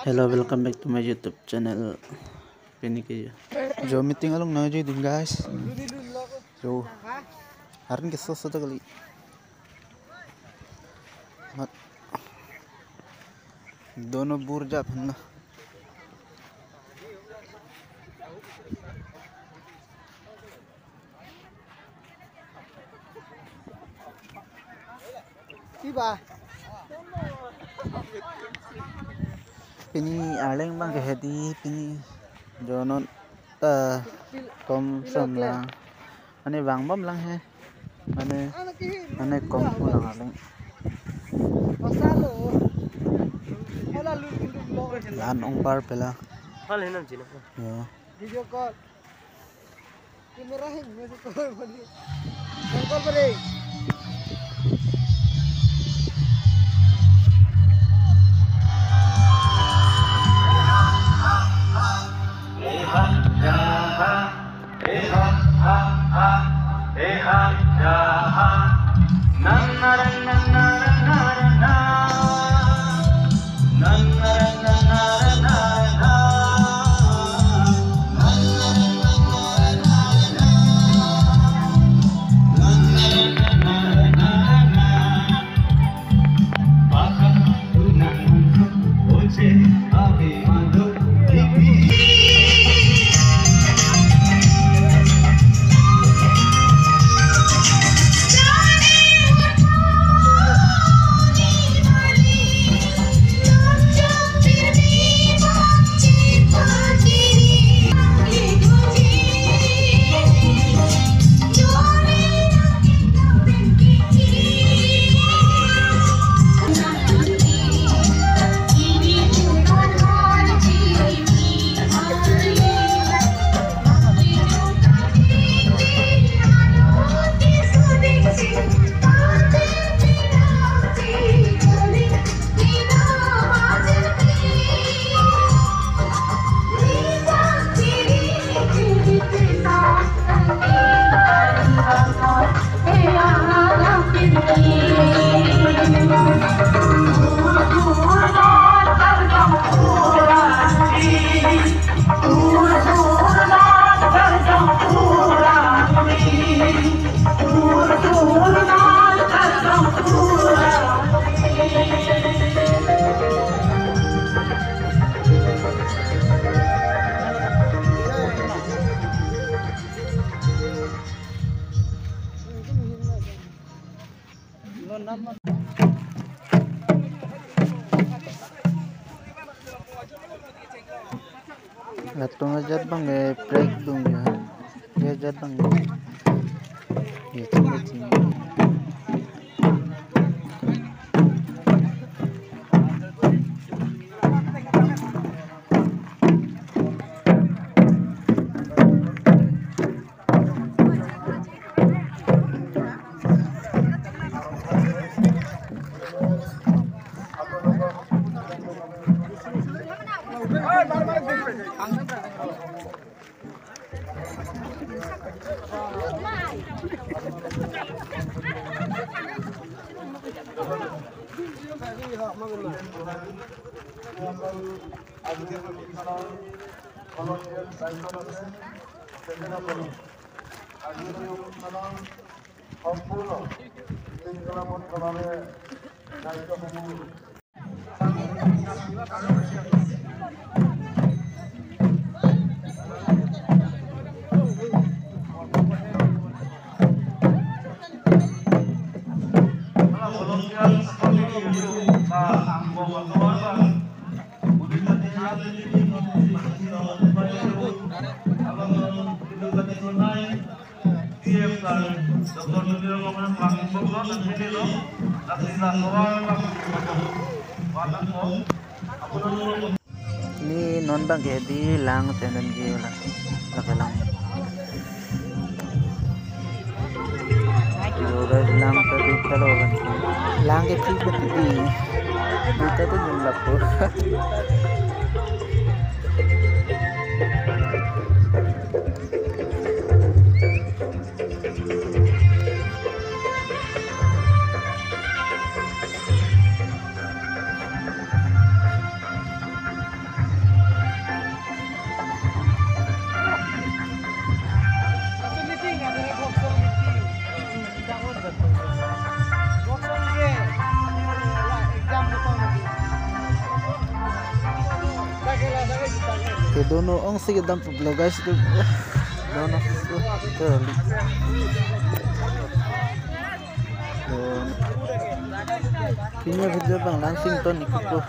Hello, welcome back to my YouTube channel. Piniki jo meeting along na jo din guys. Jo harin ke so kali. mat दोनों बुर जात ना pini aleng bang kehati pini jonon kom sam lang ane bang bam lang he ane kom lang aleng lan ong par pela hal hinam china yo video call camera hin me se call bani call bare Gatong aja bang break dong ya. Dia aja bang. Itu macam. Ini non bang di lang channel ji wala lang yoga lang tadi kalau lang ke free betul di kita tu jumlah pun Ke dono ong sige dam pablo guys tu. Dono kali. Dono. Pinya video bang langsing ton ikut ko.